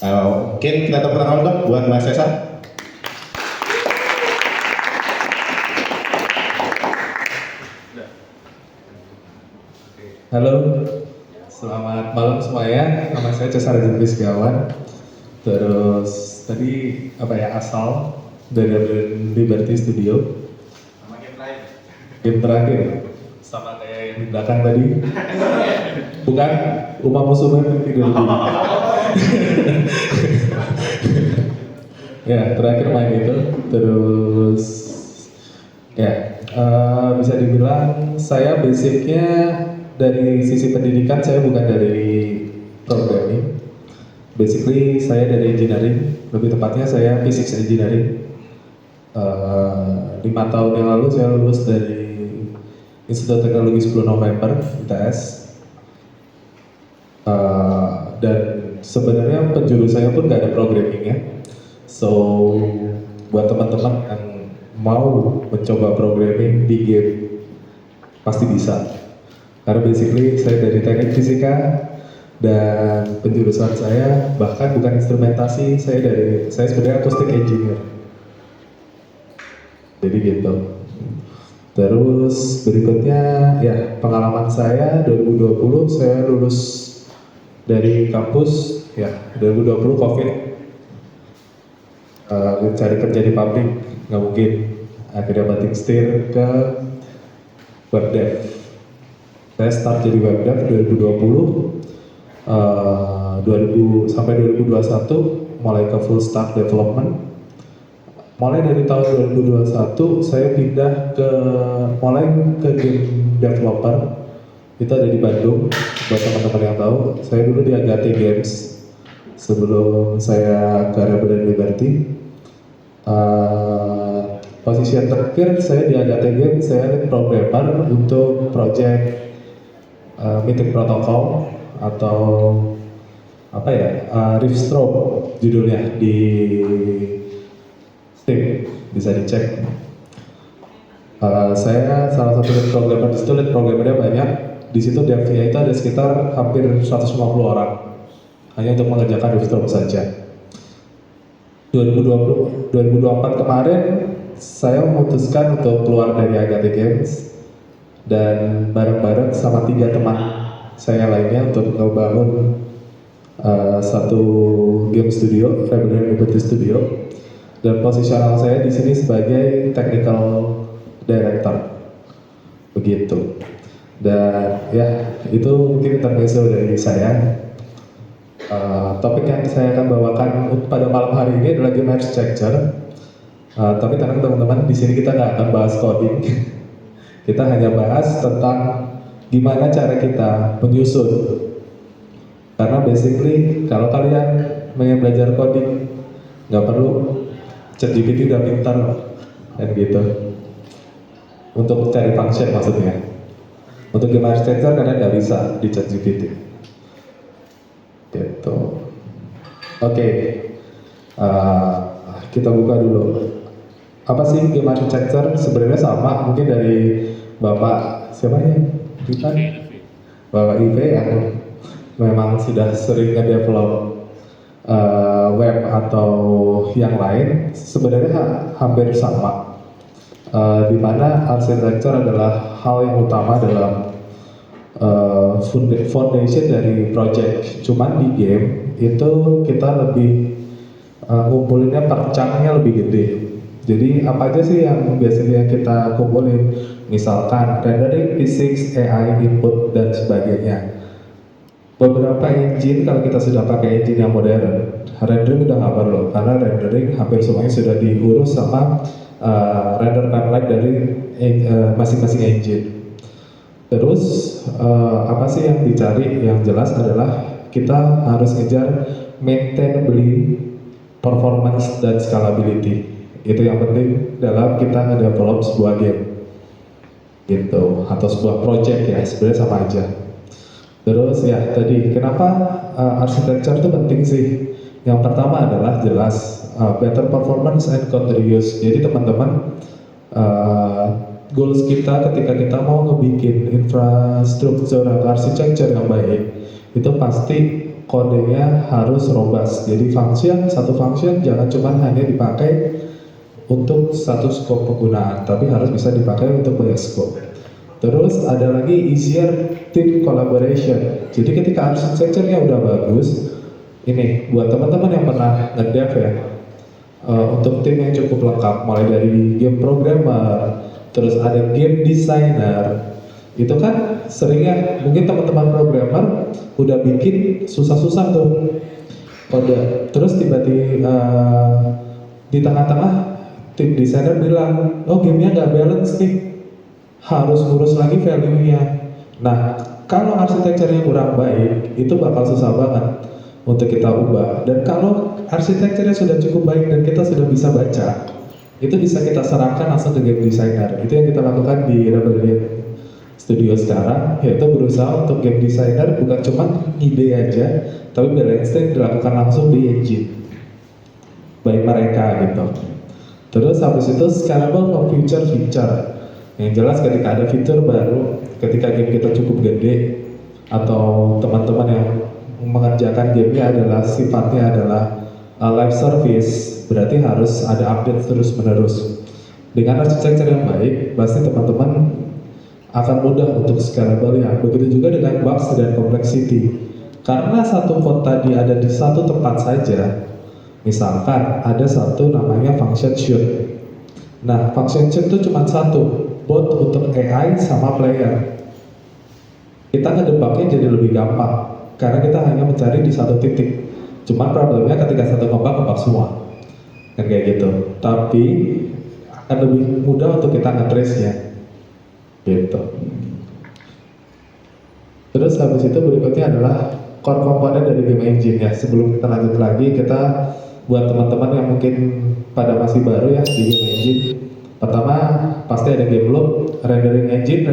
Mungkin kita tepuk tangan dong buat Mas Cesar. Halo, selamat malam semuanya. Nama saya Cesar Jempis Gawan. Terus tadi asal dari Liberty Studio. Sama Game terakhir sama kayak yang di belakang tadi. Bukan Uma Musume video lebih. Ya terakhir main itu. Terus ya bisa dibilang saya basicnya dari sisi pendidikan saya bukan dari programming. Basically saya dari engineering, lebih tepatnya saya physics engineering. 5 tahun yang lalu saya lulus dari Institut Teknologi 10 November ITS. Dan sebenarnya penjuru saya pun gak ada programmingnya. So buat teman-teman yang mau mencoba programming di game pasti bisa. Karena basically saya dari teknik fisika dan penjurusan saya bahkan bukan instrumentasi, saya sebenarnya acoustic engineer. Jadi gitu. Terus berikutnya ya pengalaman saya 2020 saya lulus dari kampus ya 2020 COVID. Cari kerja di pabrik nggak mungkin, akhirnya banting setir ke web dev. Saya start jadi web dev 2020 sampai 2021 mulai ke full stack development. Mulai dari tahun 2021 saya pindah mulai ke game developer. Itu ada di Bandung. Buat teman-teman yang tahu, saya dulu di Agate Games sebelum saya ke Rebel dan Liberty. Posisi yang terakhir saya di Agate Games, saya lead programmer untuk project meeting protocol atau Riftstroke judulnya di Steam, bisa dicek. Saya salah satu lead programmer di situ, lead programmernya banyak. Di situ devnya itu ada sekitar hampir 150 orang hanya untuk mengerjakan Riftstroke saja. 2024 kemarin saya memutuskan untuk keluar dari Agate Games dan bareng-bareng sama 3 teman saya lainnya untuk membangun satu game studio, Rebel Liberty Studio, dan posisional saya di sini sebagai technical director, begitu. Dan ya itu mungkin intermezzo dari saya. Topik yang saya akan bawakan pada malam hari ini adalah game architecture. Tapi tenang teman-teman, di sini kita nggak akan bahas coding. Kita hanya bahas tentang gimana cara kita menyusun. Karena basically kalau kalian pengen belajar coding, nggak perlu ChatGPT udah pintar dan gitu. Untuk cari function maksudnya. Untuk game architecture kalian nggak bisa di ChatGPT. Gitu. Oke. Kita buka dulu. Apa sih game architecture? Sebenarnya sama, mungkin dari Bapak siapa ya? Kita? Bapak Ive yang memang sudah sering nge-develop web atau yang lain, sebenarnya hampir sama. Di mana architecture adalah hal yang utama dalam foundation dari project. Cuman di game itu kita lebih ngumpulinnya per chunk-nya lebih gede. Jadi apa aja sih yang biasanya kita kumpulin? Misalkan rendering, physics, AI, input, dan sebagainya. Beberapa engine kalau kita sudah pakai engine yang modern, rendering udah nggak perlu karena rendering hampir semuanya sudah diurus sama render pipeline dari masing-masing engine. Terus apa sih yang dicari? Yang jelas adalah kita harus ngejar maintainability, performance, dan scalability. Itu yang penting dalam kita ngedevelop sebuah game gitu, atau sebuah project ya, sebenarnya sama aja. Terus ya tadi, kenapa architecture itu penting sih? Yang pertama adalah jelas better performance and continuous. Jadi teman-teman, goals kita ketika kita mau ngebikin infrastruktur atau architecture yang baik, itu pasti kodenya harus robust. Jadi satu function jangan cuma hanya dipakai untuk satu scope penggunaan, tapi harus bisa dipakai untuk banyak scope. Terus ada lagi easier team collaboration. Jadi ketika arsitekturnya udah bagus, ini buat teman-teman yang pernah nge-dev ya, untuk tim yang cukup lengkap, mulai dari game programmer, terus ada game designer. Itu kan seringnya mungkin teman-teman programmer udah bikin susah-susah tuh kode, terus tiba-tiba di tengah-tengah tim desainer bilang, oh gamenya nggak balance nih, harus ngurus lagi value-nya. Nah, kalau arsitekturnya kurang baik, itu bakal susah banget untuk kita ubah. Dan kalau arsitekturnya sudah cukup baik dan kita sudah bisa baca, itu bisa kita serahkan langsung ke game designer. Itu yang kita lakukan di Rebellion Studio sekarang, yaitu berusaha untuk game designer bukan cuma ide aja, tapi balancing dilakukan langsung di engine baik mereka gitu. Terus habis itu scalable for future feature. Yang jelas ketika ada fitur baru, ketika game kita cukup gede atau teman-teman yang mengerjakan gamenya adalah sifatnya adalah live service, berarti harus ada update terus-menerus. Dengan arsitektur yang baik, pasti teman-teman akan mudah untuk scalable ya. Begitu juga dengan bugs dan complexity. Karena satu code tadi ada di satu tempat saja, misalkan ada satu namanya function shoot. Nah, function shoot itu cuma satu, both untuk AI sama player. Kita ngedebaknya jadi lebih gampang, karena kita hanya mencari di satu titik. Cuma problemnya ketika satu ngebak semua, kan kayak gitu. Tapi akan lebih mudah untuk kita nge-trace-nya, gitu. Terus habis itu berikutnya adalah core komponen dari game engine ya. Sebelum kita lanjut lagi, kita buat teman-teman yang mungkin pada masih baru ya di game engine. Pertama pasti ada game loop, rendering engine,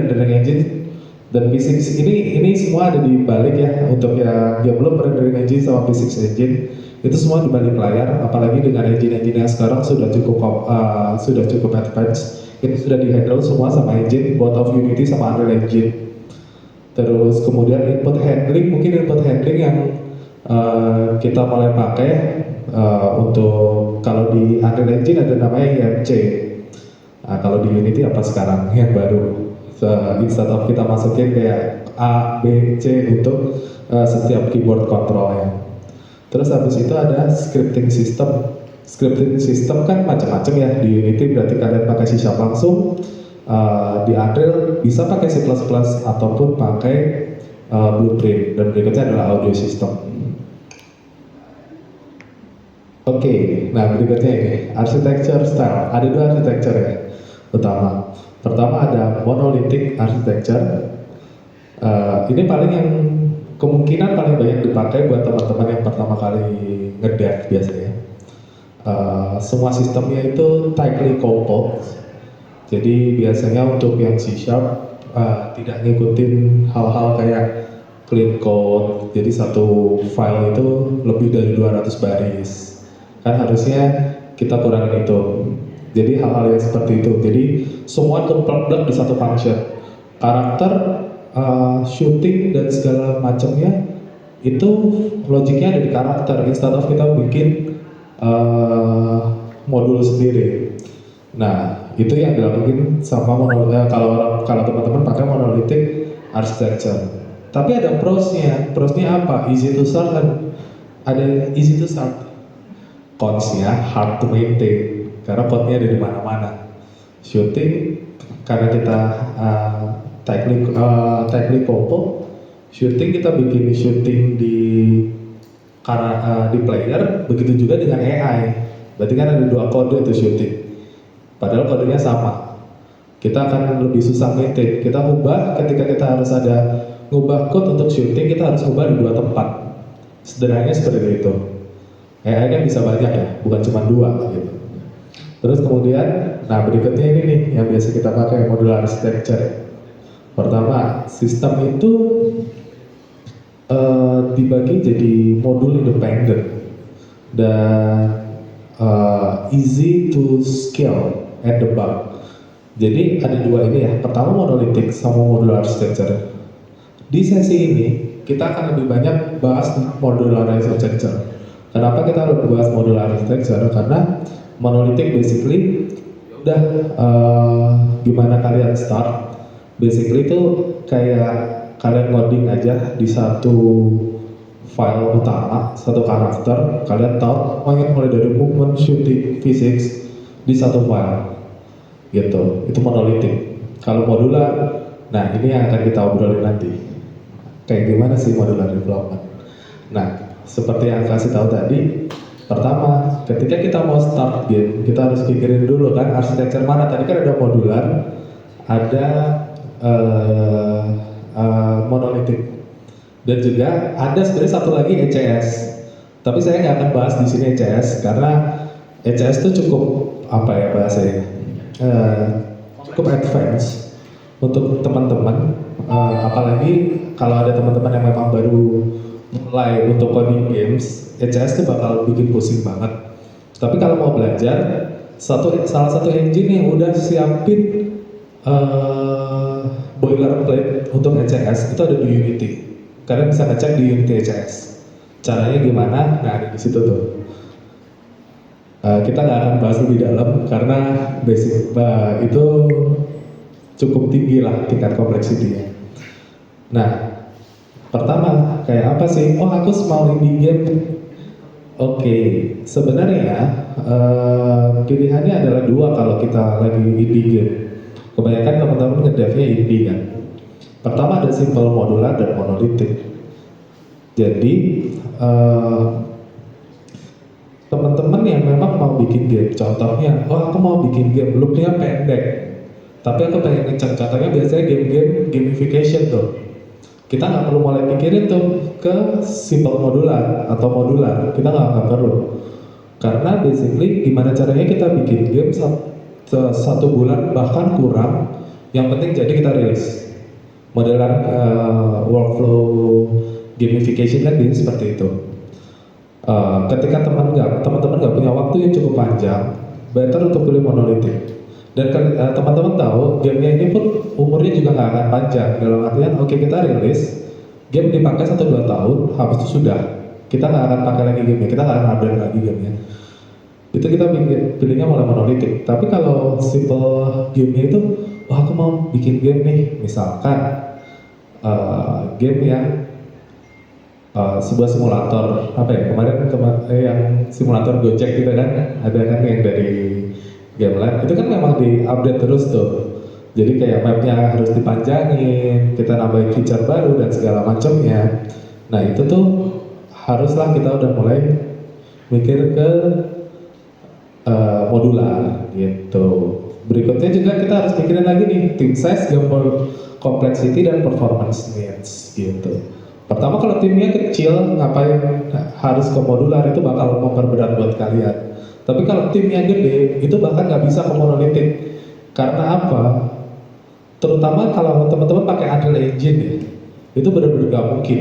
dan physics. Ini semua ada di balik ya. Untuk ya game loop, rendering engine sama physics engine itu semua di balik layar. Apalagi dengan engine-engine yang sekarang sudah cukup advance. Ini sudah di-handle semua sama engine, both of Unity sama Unreal Engine. Terus kemudian input handling, mungkin input handling yang kita mulai pakai untuk kalau di Unreal Engine ada namanya IMC. Nah, kalau di Unity apa sekarang yang baru? Instead of kita masukin kayak A, B, C untuk setiap keyboard controlnya. Terus habis itu ada scripting system. Scripting system kan macam-macam ya. Di Unity berarti kalian pakai C# langsung. Di Unreal bisa pakai C++ ataupun pakai Blueprint. Dan berikutnya adalah audio system. Oke, nah berikutnya ini architecture style. Ada dua architecture ya utama. Pertama ada monolithic architecture. Ini paling yang kemungkinan paling banyak dipakai buat teman-teman yang pertama kali ngedev biasanya. Semua sistemnya itu tightly coupled. Jadi biasanya untuk yang C# tidak ngikutin hal-hal kayak clean code. Jadi satu file itu lebih dari 200 baris. Kan harusnya kita kurangin itu. Jadi hal-hal yang seperti itu. Jadi semua terplug di satu function. Karakter, shooting dan segala macamnya itu logiknya ada di karakter. Instead of kita bikin modul sendiri. Nah, itu yang dilakukan sama kalau teman-teman pakai monolithic architecture. Tapi ada pros-nya. Pros-nya apa? Easy to start dan ada easy to start. Cons-nya hard to maintain karena code-nya ada di mana-mana. Shooting karena kita tightly coupled. Shooting kita bikin shooting di player, begitu juga dengan AI. Berarti kan ada dua kode itu shooting. Padahal kodenya sama. Kita akan lebih susah maintain. Kita ubah ketika kita harus ada ngubah code untuk shooting, kita harus ubah di dua tempat. Sederhananya seperti itu. AI kan bisa banyak ya, bukan cuma dua gitu. Terus kemudian, nah berikutnya ini nih yang biasa kita pakai modular architecture. Pertama, sistem itu dibagi jadi modul independen dan easy to scale and debug. Jadi ada dua ini ya. Pertama monolithic sama modular architecture. Di sesi ini kita akan lebih banyak bahas modular architecture. Kenapa kita harus bahas modular architecture? Karena monolithic basically udah gimana kalian start, basically itu kayak kalian ngoding aja di satu file utama, satu karakter, kalian tahu mulai dari movement, shooting, physics di satu file gitu, itu monolithic. Kalau modular, nah ini yang akan kita obrolin nanti, kayak gimana sih modular development. Nah, seperti yang kasih tahu tadi, pertama, ketika kita mau start game, kita harus pikirin dulu kan arsitektur mana. Tadi kan ada modular, ada monolithic, dan juga ada sebenarnya satu lagi ECS. Tapi saya nggak akan bahas di sini ECS karena ECS itu cukup apa ya bahasanya, cukup advance untuk teman-teman, apalagi kalau ada teman-teman yang memang baru mulai untuk coding games, ECS itu bakal bikin pusing banget. Tapi kalau mau belajar, salah satu engine yang udah siapin boilerplate untuk ECS itu ada di Unity. Kalian bisa ngecek di Unity ECS. Caranya gimana? Nah, ada di situ tuh. Kita nggak akan bahas lebih dalam karena basic itu cukup tinggi lah tingkat kompleksitinya. Nah, pertama kayak apa sih? Oh, aku mau indie game. Oke, sebenarnya pilihannya adalah dua kalau kita lagi indie game. Kebanyakan teman-teman ngedevnya indie kan. Pertama ada simple modular dan monolithic. Jadi teman-teman yang memang mau bikin game, contohnya, oh aku mau bikin game, loopnya pendek, tapi aku pengen ngecek, contohnya biasanya game-game gamification tuh. Kita nggak perlu mulai pikirin tuh ke simple modular atau modular, kita nggak perlu. Karena basically gimana caranya kita bikin game satu bulan bahkan kurang, yang penting jadi kita rilis. Modelan workflow gamification kan biasanya seperti itu. Ketika teman-teman nggak punya waktu yang cukup panjang, better untuk pilih monolithic. Dan teman-teman tahu gamenya ini pun umurnya juga nggak akan panjang. Dalam artian, oke, kita rilis, game dipakai 1-2 tahun, habis itu sudah. Kita nggak akan pakai lagi gamenya, kita nggak akan update lagi gamenya. Itu kita pilihnya mulai monolithic. Tapi kalau simple gamenya itu, wah aku mau bikin game nih, misalkan game yang sebuah simulator apa ya kemarin yang simulator Gojek gitu kan, ada kan yang dari Game Lab itu kan memang diupdate terus tuh, jadi kayak mapnya harus dipanjangin, kita nambahin feature baru dan segala macamnya. Nah itu tuh haruslah kita udah mulai mikir ke modular gitu. Berikutnya juga kita harus pikirin lagi nih team size, complexity dan performance needs gitu. Pertama kalau timnya kecil, ngapain harus ke modular, itu bakal memperberat buat kalian. Tapi kalau timnya gede, itu bahkan nggak bisa ke monolithic. Karena apa? Terutama kalau teman-teman pakai Unreal Engine ya, itu benar-benar nggak mungkin.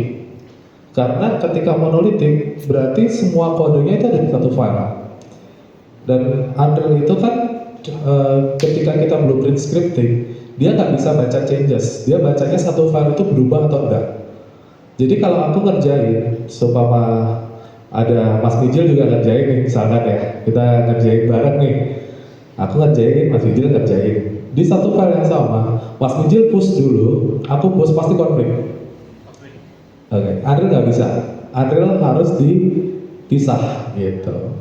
Karena ketika monolithic, berarti semua kodenya itu ada di satu file. Dan Unreal itu kan ketika kita blueprint scripting, dia nggak bisa baca changes. Dia bacanya satu file itu berubah atau enggak. Jadi kalau aku ngerjain, seumpama ada Mas Mijil juga ngerjain nih, misalkan ya, kita ngerjain bareng nih. Aku ngerjain, Mas Mijil ngerjain. Di satu file yang sama, Mas Mijil push dulu, aku push, pasti konflik. Oke, Unreal nggak bisa. Unreal harus dipisah gitu.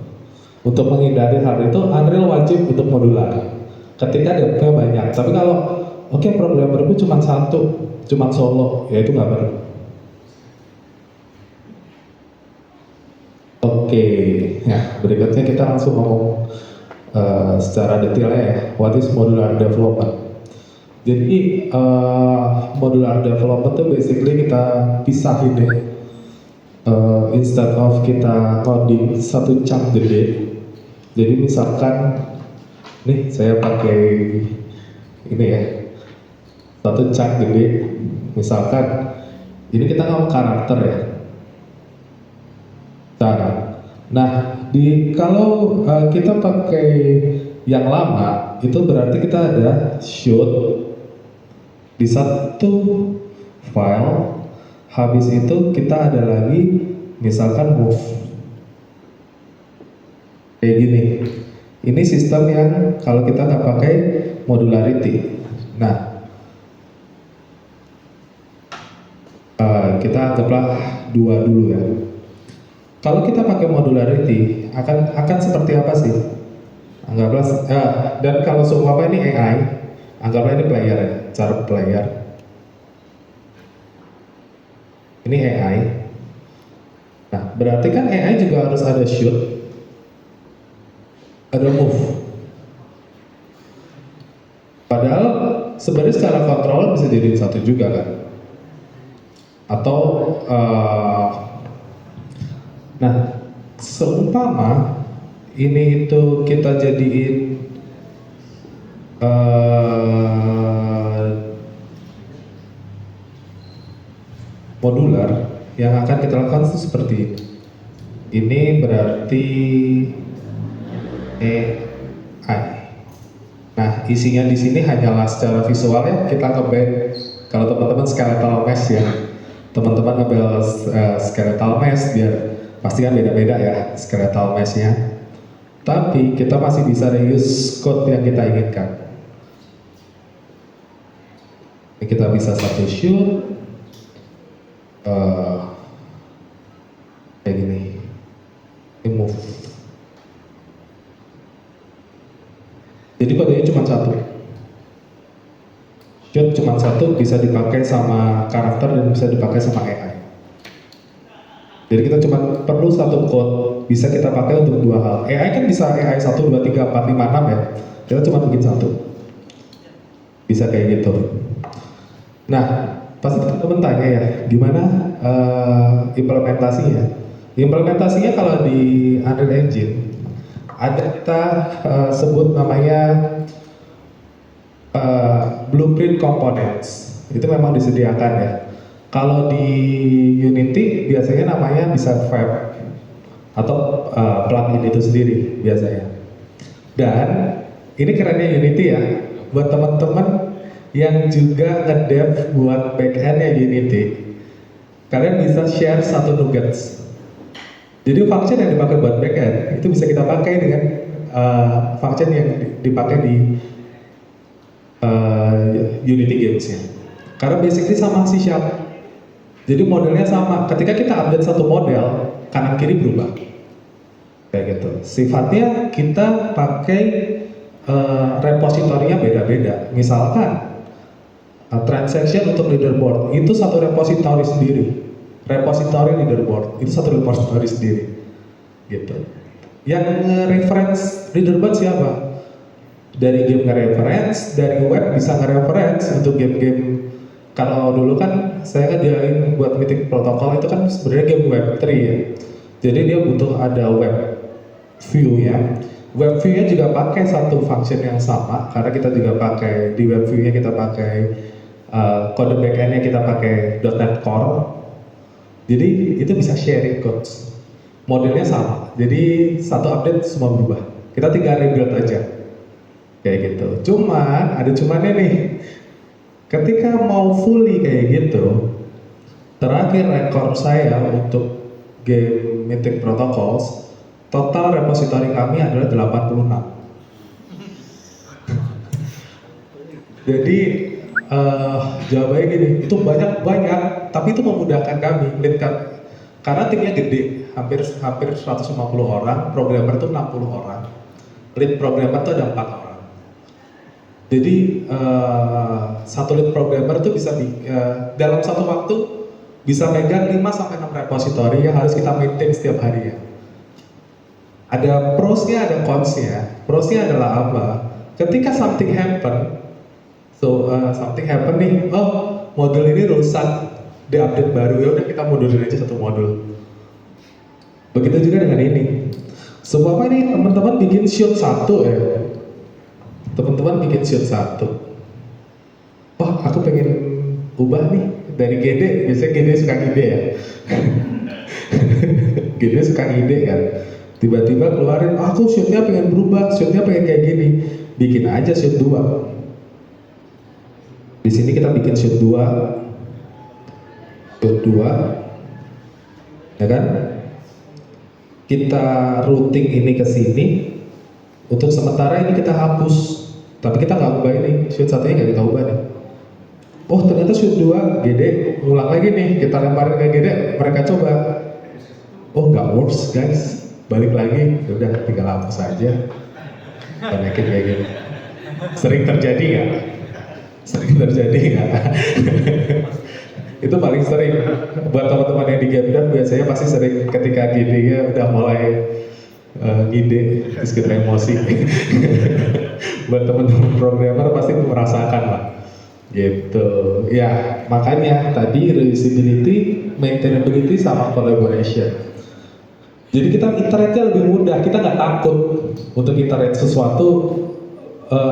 Untuk menghindari hal itu, Unreal wajib untuk modular. Ketika depthnya banyak. Tapi kalau programmerku cuma satu, cuma solo, ya itu nggak perlu. Oke, ya berikutnya kita langsung ngomong secara detailnya ya, what is modular development. Jadi modular development itu basically kita pisahin ya, instead of kita coding satu chunk gede. Jadi misalkan, nih saya pakai ini ya, satu chunk gede, misalkan ini kita ngomong karakter ya. Nah, kalau kita pakai yang lama, itu berarti kita ada shoot di satu file, Habis itu kita ada lagi misalkan move. Kayak gini. Ini sistem yang kalau kita nggak pakai modularity. Nah, kita anggaplah 2 dulu ya. Kalau kita pakai modularity akan seperti apa sih? Anggaplah dan kalau seumpama ini AI, anggaplah ini player ya, cara player. Ini AI. Nah, berarti kan AI juga harus ada shoot, ada move. Padahal sebenarnya secara kontrol bisa jadi satu juga kan? Atau nah, seumpama ini itu kita jadiin modular, yang akan kita lakukan itu seperti ini. Ini berarti AI. Nah, isinya di sini hanyalah secara visual ya, kita nge-band. Kalau teman-teman skeletal mesh ya, teman-teman nge-build skeletal mesh, biar pasti kan beda-beda ya skeletal mesh-nya. Tapi kita masih bisa reuse code yang kita inginkan. Ini kita bisa satu shoot, kayak gini, ini move. Jadi kodenya cuma satu. Shoot cuma satu, bisa dipakai sama karakter dan bisa dipakai sama AI. Jadi kita cuma perlu satu code, bisa kita pakai untuk 2 hal. AI kan bisa AI 1, 2, 3, 4, 5, 6 ya. Kita cuma bikin satu. Bisa kayak gitu. Nah, pasti teman-teman tanya ya, gimana implementasinya? Implementasinya kalau di Unreal Engine, ada kita sebut namanya blueprint components. Itu memang disediakan ya. Kalau di Unity biasanya namanya bisa fab atau plugin itu sendiri biasanya. Dan ini kerennya Unity ya, buat teman-teman yang juga ngedev buat backendnya Unity, kalian bisa share satu nuggets. Jadi function yang dipakai buat backend itu bisa kita pakai dengan function yang dipakai di Unity Games-nya. Karena basically sama C#. Jadi modelnya sama. Ketika kita update satu model, kanan kiri berubah. Kayak gitu. Sifatnya kita pakai repositorinya beda-beda. Misalkan transaction untuk leaderboard itu satu repositori sendiri. Repositori leaderboard itu satu repositori sendiri. Gitu. Yang reference leaderboard siapa? Dari game nge-reference, dari web bisa nge-reference untuk game-game. Kalau dulu kan saya ngediain buat Mythic Protocol itu kan sebenarnya game web 3 ya. Jadi dia butuh ada web view-nya. Web view-nya juga pakai satu function yang sama karena kita juga pakai di web view-nya kita pakai kode backend-nya kita pakai .NET Core. Jadi itu bisa sharing codes. Modelnya sama. Jadi satu update semua berubah. Kita tinggal rebuild aja. Kayak gitu. Cuman ada cumannya nih. Ketika mau fully kayak gitu, terakhir rekor saya untuk game Mythic Protocols, total repository kami adalah 86. Jadi jawabannya gini, itu banyak, tapi itu memudahkan kami, karena timnya gede, hampir 150 orang, programmer itu 60 orang, lead programmer itu ada 4 orang. Jadi satu lead programmer itu bisa dalam satu waktu bisa megang 5-6 repository yang harus kita maintain setiap hari ya. Ada pros-nya, ada cons-nya. Pros-nya adalah apa? Ketika something happen, something happen nih, modul ini rusak, di update baru, ya udah kita modulin aja satu modul. Begitu juga dengan ini. Sebab ini teman-teman bikin shoot satu ya. Teman-teman bikin shoot satu. Wah, aku pengen ubah nih dari GD, biasanya GD suka ide ya. GD suka ide kan. Tiba-tiba keluarin, aku shootnya pengen berubah, shootnya pengen kayak gini. Bikin aja shoot 2. Di sini kita bikin shoot 2. Shoot 2, ya kan? Kita routing ini ke sini. Untuk sementara ini kita hapus, tapi kita nggak ubah ini. Shoot 1-nya nggak kita ubah nih. Oh ternyata shoot 2 GD ulang lagi nih, kita lemparin ke GD, mereka coba. Oh nggak works guys, balik lagi, udah tinggal hapus aja. Banyakin kayak gini. Sering terjadi nggak? Sering terjadi nggak? Itu paling sering. Buat teman-teman yang di game dev biasanya pasti sering ketika GD-nya udah mulai ngide, terus kita emosi. Buat teman-teman programmer pasti merasakan lah. Gitu. Ya, makanya tadi reusability, maintainability sama collaboration. Jadi kita iterate-nya lebih mudah, kita nggak takut untuk iterate sesuatu,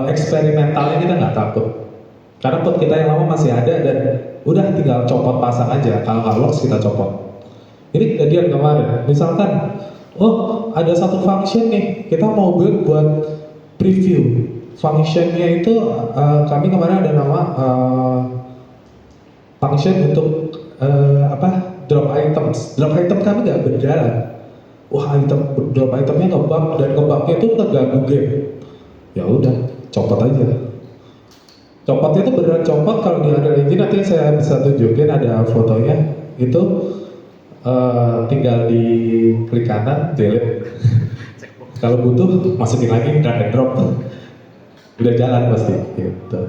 eksperimentalnya kita nggak takut. Karena code kita yang lama masih ada dan udah tinggal copot pasang aja, kalau nggak works kita copot. Ini kejadian kemarin, misalkan, oh ada satu function nih, kita mau build buat preview. Functionnya itu kami kemarin ada nama function untuk drop items. Drop item kami nggak berjalan. Wah drop itemnya ngebug dan ngebugnya itu ngeganggu game. Ya udah copot aja. Copotnya itu beneran copot. Kalau di Unreal Engine nanti saya bisa tunjukin ada fotonya. Itu tinggal di klik kanan delete. Kalau butuh masukin lagi drag and drop. Udah jalan pasti gitu.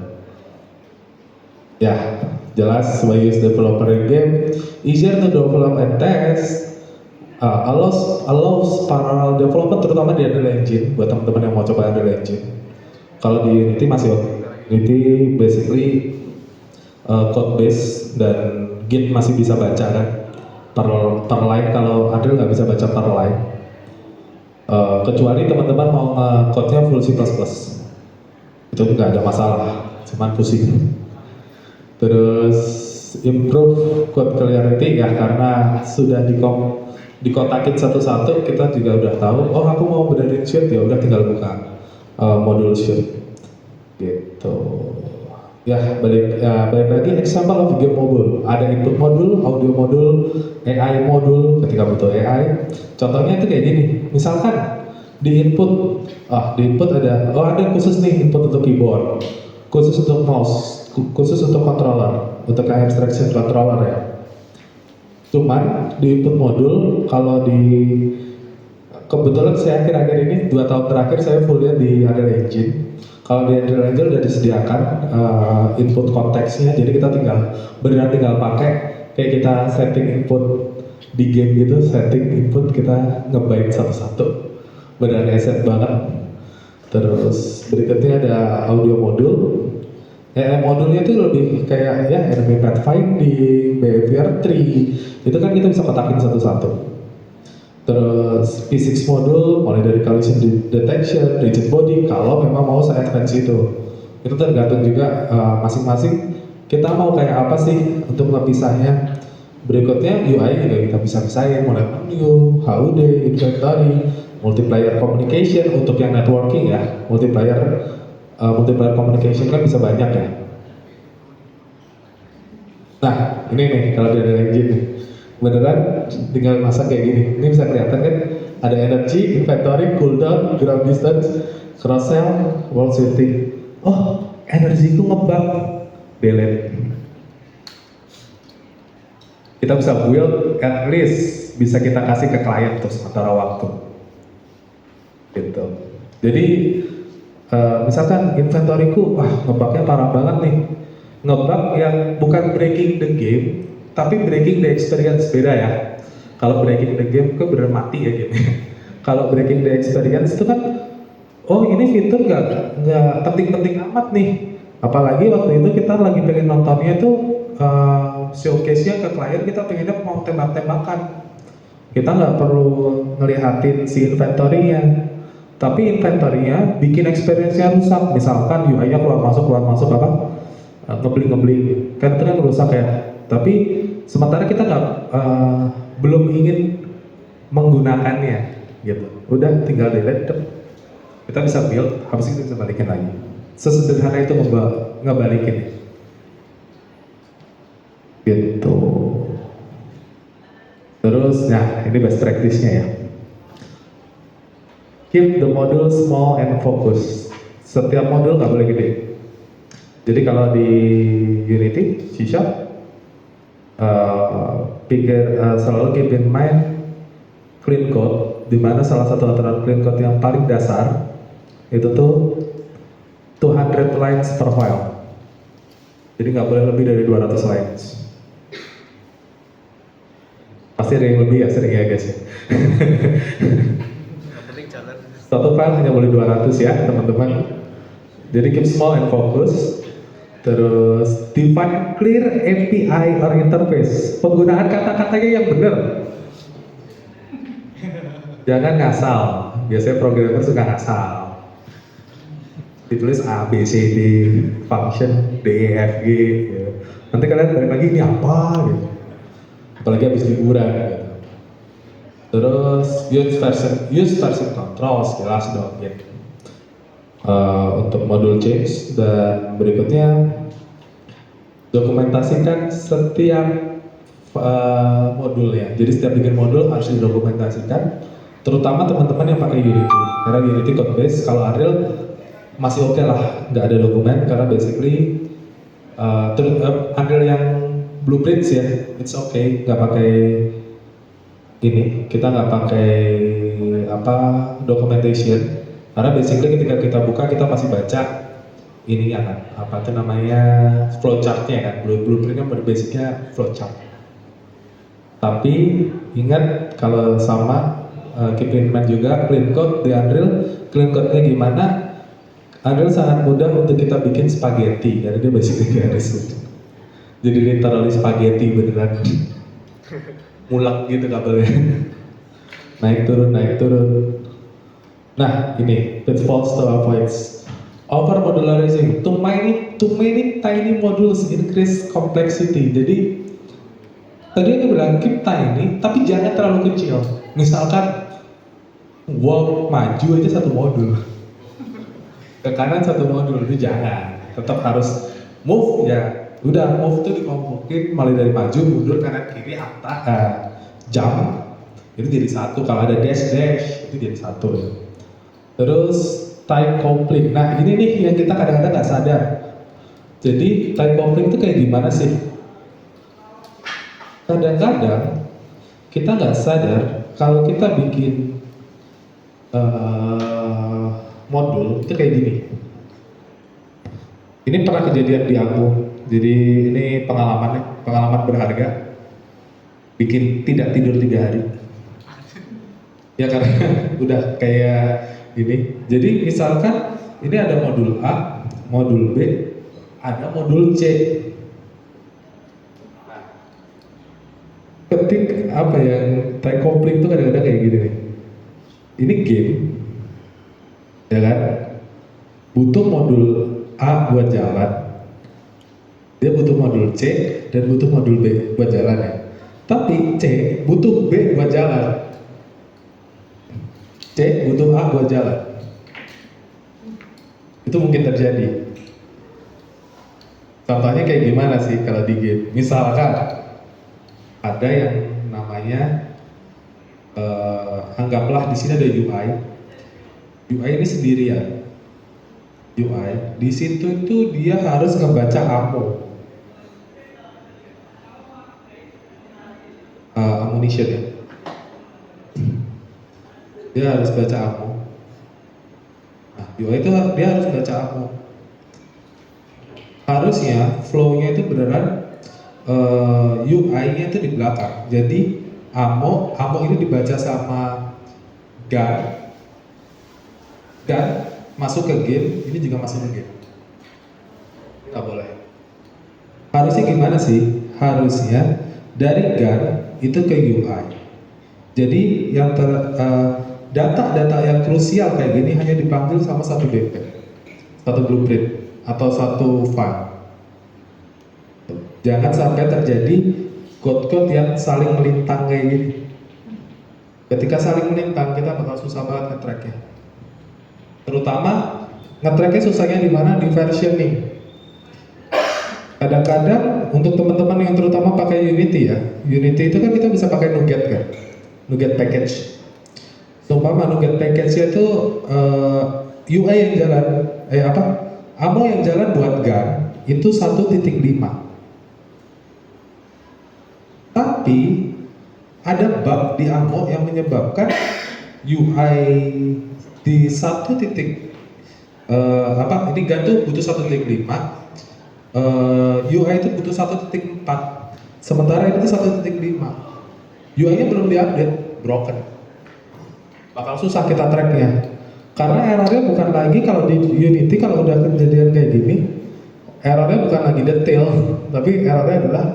Ya, jelas sebagai developer in game, easier to develop and test, allows parallel development terutama di Unreal Engine buat teman-teman yang mau coba Unreal Engine. Kalau di Unity masih Unity basically code base dan Git masih bisa baca kan per line, kalau Unreal nggak bisa baca per line. Kecuali teman-teman mau code-nya full C++. Itu nggak ada masalah, cuman pusing. Terus improve code clarity ya karena sudah dikotakin satu-satu, kita juga udah tahu. Oh aku mau benerin shoot, ya udah tinggal buka modul shoot, gitu. Ya balik lagi example of game modul. Ada input modul, audio modul, AI modul. Ketika butuh AI, contohnya itu kayak gini. Misalkan di input ada khusus nih input untuk keyboard, khusus untuk mouse, khusus untuk controller, untuk abstraction controller ya. Cuman di input modul, kalau kebetulan saya akhir-akhir ini 2 tahun terakhir saya full lihat di Unreal Engine. Kalau di Unreal Engine udah disediakan input konteksnya, jadi kita tinggal pakai kayak kita setting input di game gitu, setting input kita ngebind satu-satu. Beneran asset banget. Terus berikutnya ada audio modul. Modulnya itu lebih kayak ya enemy pathfinding, behavior tree. Itu kan kita bisa kotakin satu-satu. Terus physics modul mulai dari collision detection, rigid body. Kalau memang mau se-advance itu tergantung juga masing-masing kita mau kayak apa sih untuk ngepisahnya. Berikutnya UI juga kita bisa pisahin mulai menu, HUD, inventory, multiplayer communication untuk yang networking ya, multiplayer communication kan bisa banyak ya. Nah ini nih kalau di Unreal Engine nih, beneran tinggal masak kayak gini. Ini bisa kelihatan kan, ada energy, inventory, cooldown, ground distance, cross sell, world shifting. Oh energiku ngebug, delete. Kita bisa build at least bisa kita kasih ke klien untuk sementara waktu. Gitu. Jadi misalkan inventoryku, wah ngebugnya parah banget nih. Ngebug yang bukan breaking the game, tapi breaking the experience, beda ya. Kalau breaking the game itu bener mati ya game. Kalau breaking the experience itu kan, oh ini fitur nggak penting-penting amat nih. Apalagi waktu itu kita lagi pengen nontonnya itu showcase-nya ke klien, kita pengennya mau tembak-tembakan. Kita nggak perlu ngelihatin si inventory-nya. Tapi inventory-nya bikin experience-nya rusak. Misalkan UI-nya keluar masuk ngebling, kan itu kan rusak ya. Tapi sementara kita belum ingin menggunakannya, gitu. Udah tinggal delete, kita bisa build, habis itu bisa balikin lagi. Sesederhana itu ngebalikin, gitu. Terus, nah ini best practice-nya ya. Keep the module small and focus. Setiap modul nggak boleh gede. Jadi kalau di Unity, C#, selalu keep in mind clean code, di mana salah satu aturan clean code yang paling dasar itu tuh 200 lines per file. Jadi nggak boleh lebih dari 200 lines. Pasti ada yang lebih ya, sering ya guys ya. Satu file hanya boleh 200 ya teman-teman. Jadi keep small and focus. Terus define clear API or interface. Penggunaan kata-katanya yang benar. Jangan ngasal. Biasanya programmer suka ngasal. Ditulis A, B, C, D, function, D, E, F, G gitu. Nanti kalian balik lagi ini apa gitu. Apalagi habis liburan gitu. Terus use version control, jelas dong gitu. Untuk modul change, dan berikutnya dokumentasikan setiap modulnya. Jadi setiap bikin modul harus didokumentasikan, terutama teman-teman yang pakai Unity, karena Unity code base. Kalau Unreal masih oke lah, nggak ada dokumen karena basically Unreal yang blueprints ya, it's okay, nggak pakai ini, kita nggak pakai documentation. Karena basically ketika kita buka, kita masih baca ini ya kan, apa itu namanya, flowchart-nya kan, blueprint-nya berbasicnya flowchart. Tapi ingat kalau sama keep in mind juga clean code di Unreal, clean code-nya gimana? Unreal sangat mudah untuk kita bikin spaghetti, karena dia basically garis. Jadi literally spaghetti beneran, mulak gitu kabelnya, naik turun. Nah, ini pitfalls to avoid. Over modularizing, too many tiny modules increase complexity. Jadi tadi dia bilang keep tiny, tapi jangan terlalu kecil. Misalkan walk maju aja satu modul, ke kanan satu modul, itu jangan. Tetap harus move ya. Udah move tuh dikompokin, mulai dari maju, mundur, kanan kiri, atas, jump. Itu jadi satu. Kalau ada dash itu jadi satu ya. Terus type conflict. Nah ini nih yang kita kadang-kadang nggak sadar. Jadi type conflict itu kayak gimana sih? Kadang-kadang kita nggak sadar kalau kita bikin modul itu kayak gini. Ini pernah kejadian di aku. Jadi ini pengalaman berharga. Bikin tidak tidur 3 hari. Ya karena udah kayak ini. Jadi misalkan ini ada modul A, modul B, ada modul C. Ketik apa yang type conflict itu kadang-kadang kayak gini nih. Ini game, ya kan? Butuh modul A buat jalan, dia butuh modul C dan butuh modul B buat jalan ya. Tapi C butuh B buat jalan. C butuh A buat jalan. Itu mungkin terjadi. Contohnya kayak gimana sih kalau di game? Misalkan ada yang namanya anggaplah di sini ada UI. UI ini sendirian. UI di situ itu dia harus ngebaca ammo. Ammunition ya. Dia harus baca ammo. Nah, UI itu dia harus baca ammo. Harusnya flow-nya itu beneran UI-nya itu di belakang. Jadi ammo ini dibaca sama gun masuk ke game, ini juga masuk ke game. Nggak boleh. Harusnya gimana sih? Harusnya dari gun itu ke UI. Jadi yang data-data yang krusial kayak gini hanya dipanggil sama satu BP, satu blueprint atau satu file. Jangan sampai terjadi code-code yang saling melintang kayak gini. Ketika saling melintang, kita bakal susah banget nge-tracknya. Terutama nge-tracknya susahnya di mana? Di versioning. Kadang-kadang untuk teman-teman yang terutama pakai Unity ya, Unity itu kan kita bisa pakai NuGet kan, NuGet package. Seumpama NuGet package-nya itu UI yang jalan, ammo yang jalan buat gun itu 1.5. Tapi ada bug di ammo yang menyebabkan UI di 1 titik ini gun tuh butuh 1.5, UI itu butuh 1.4, sementara ini tuh 1.5. UI-nya belum diupdate, broken. Bakal susah kita tracknya. Karena errornya bukan lagi kalau di Unity kalau udah kejadian kayak gini, errornya bukan lagi detail, tapi errornya adalah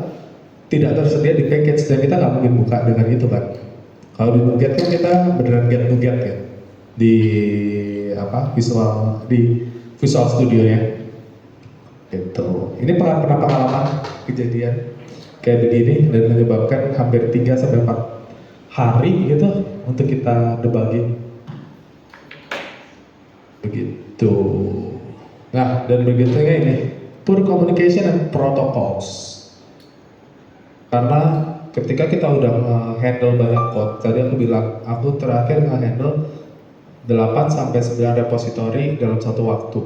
tidak tersedia di package dan kita nggak mungkin buka dengan itu kan. Kalau di NuGet kan kita beneran get NuGet ya di Visual Studio nya. Gitu. Ini pernah pengalaman kejadian kayak begini dan menyebabkan hampir 3-4 hari gitu untuk kita debugging. Begitu. Nah, dan begitunya ini poor communication and protocols. Karena ketika kita udah handle banyak code, tadi aku bilang aku terakhir handle 8-9 repository dalam satu waktu.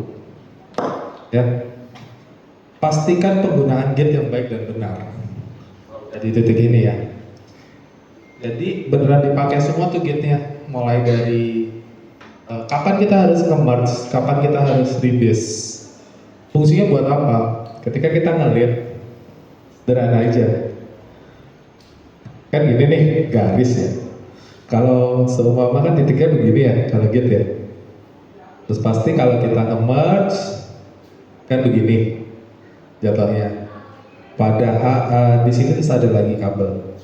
Ya. Pastikan penggunaan Git yang baik dan benar. Di titik ini ya. Jadi beneran dipakai semua tuh Gitnya, mulai dari kapan kita harus nge-merge, kapan kita harus rebase. Fungsinya buat apa? Ketika kita ngeliat, sederhana aja. Kan gini nih, garis ya. Kalau seumpama kan titiknya begini ya, kalau Git ya. Terus pasti kalau kita nge-merge, kan begini jatuhnya. Padahal di sini terus ada lagi kabel.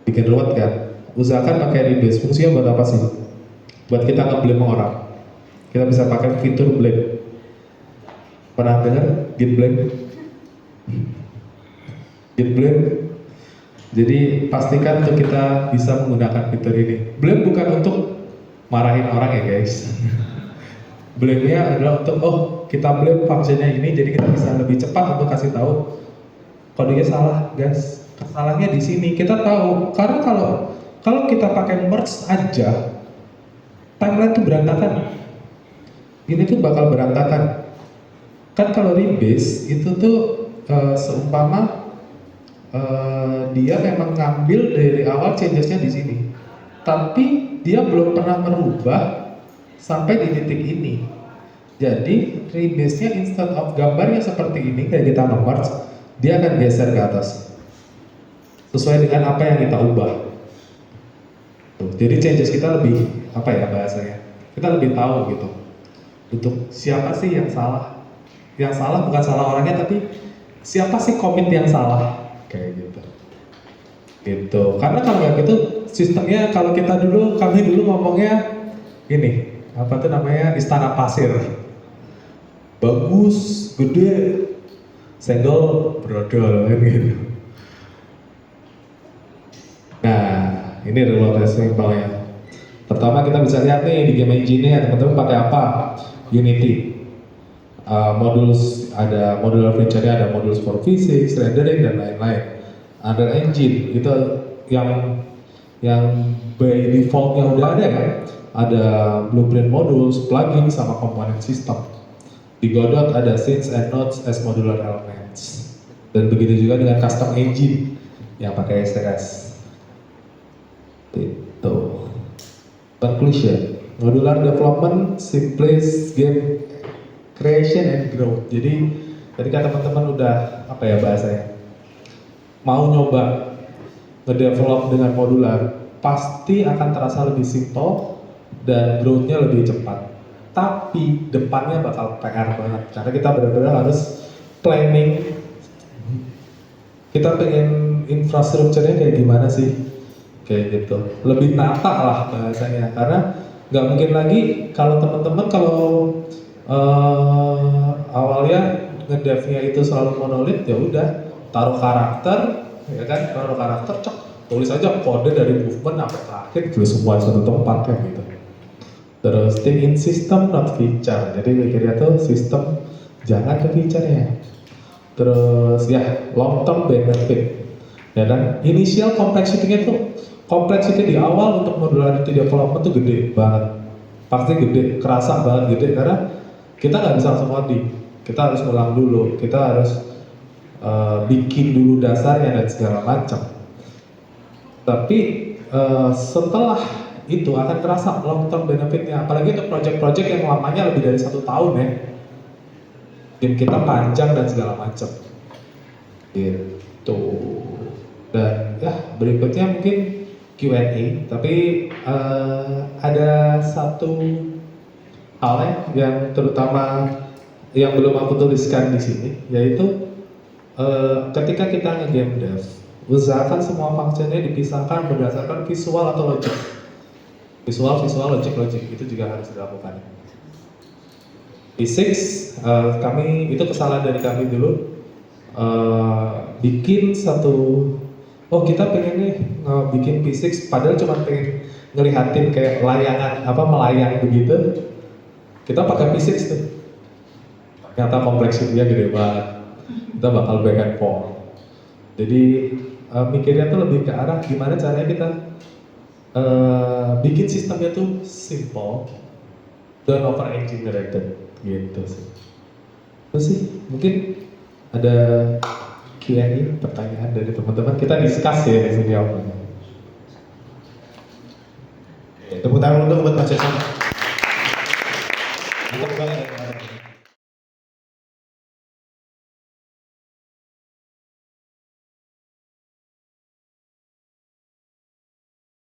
Bikin ruwet kan? Usahakan pakai rebase. Fungsinya buat apa sih? Buat kita nge-blame orang. Kita bisa pakai fitur blame. Pernah dengar git blame? Git blame. Jadi pastikan untuk kita bisa menggunakan fitur ini. Blame bukan untuk marahin orang ya guys. Blame-nya adalah untuk kita blame fungsinya ini, jadi kita bisa lebih cepat untuk kasih tahu kodenya salah guys. Salahnya di sini. Kita tahu karena kalau kita pakai merge aja, timeline itu berantakan. Ini tuh bakal berantakan. Kan kalau rebase itu tuh seumpama dia memang ngambil dari awal changesnya di sini, tapi dia belum pernah merubah sampai di titik ini. Jadi rebase-nya instead of gambarnya seperti ini kayak kita nge-merge, dia akan geser ke atas sesuai dengan apa yang kita ubah. Jadi changes kita lebih bahasanya, kita lebih tahu gitu untuk siapa sih yang salah. Yang salah bukan salah orangnya, tapi siapa sih commit yang salah, kayak gitu. Karena kalau kayak gitu sistemnya, kalau kami dulu ngomongnya ini istana pasir, bagus, gede, senggol, brodol kan gitu. Nah, ini reward simple-nya. Pertama kita bisa lihat nih di game engine-nya teman-teman pakai apa? Unity. Ada modular feature-nya, ada modules for physics, rendering dan lain-lain. Unreal Engine itu yang by default-nya udah ada kan? Ada blueprint modules, plugin sama komponen sistem. Di Godot ada scenes and nodes as modular elements. Dan begitu juga dengan custom engine yang pakai STS. Itu. Conclusion. Modular development simplifies game creation and growth. Jadi ketika teman-teman udah bahasanya mau nyoba ngedevelop dengan modular, pasti akan terasa lebih simple dan growth-nya lebih cepat. Tapi depannya bakal PR banget karena kita benar-benar harus planning. Kita pengen infrastrukturnya kayak gimana sih? Kayak gitu. Lebih nata lah bahasanya, karena nggak mungkin lagi kalau teman-teman awalnya ngedevnya itu selalu monolit, ya udah taruh karakter, ya kan, tulis aja kode dari movement sampai terakhir tulis semua satu tempat ya gitu. Terus think in system not feature, jadi mikirnya tuh sistem jangan ke feature-nya. terus ya long term benefit, ya kan. Initial complexity-nya tuh, complexity di awal untuk modularity development tuh gede banget, pasti gede, kerasa banget gede karena kita nggak bisa langsung coding, kita harus ngulang dulu, kita harus bikin dulu dasarnya dan segala macam. Tapi setelah itu akan terasa long term benefitnya, apalagi untuk project-project yang lamanya lebih dari 1 tahun ya, tim kita panjang dan segala macam gitu. Dan ya berikutnya mungkin Q&A, tapi ada satu hal yang terutama yang belum aku tuliskan di sini, yaitu ketika kita nge-game dev, usahakan semua fungsinya dipisahkan berdasarkan visual atau logic. Visual, logic itu juga harus dilakukan. P6, kami itu kesalahan dari kami dulu, bikin satu, kita pengen nih bikin P6, padahal cuma pengen ngelihatin kayak layangan melayang begitu. Kita pakai P6 tuh, ternyata kompleksitinya gede banget, kita bakal back and forth. Jadi mikirnya tuh lebih ke arah gimana caranya kita bikin sistemnya tuh simple dan over engineered gitu sih. Terus sih mungkin ada Q&A, pertanyaan dari teman-teman, kita discuss ya di sini apa. Tepuk tangan untuk buat Mas Cesar. Mantap banget ya.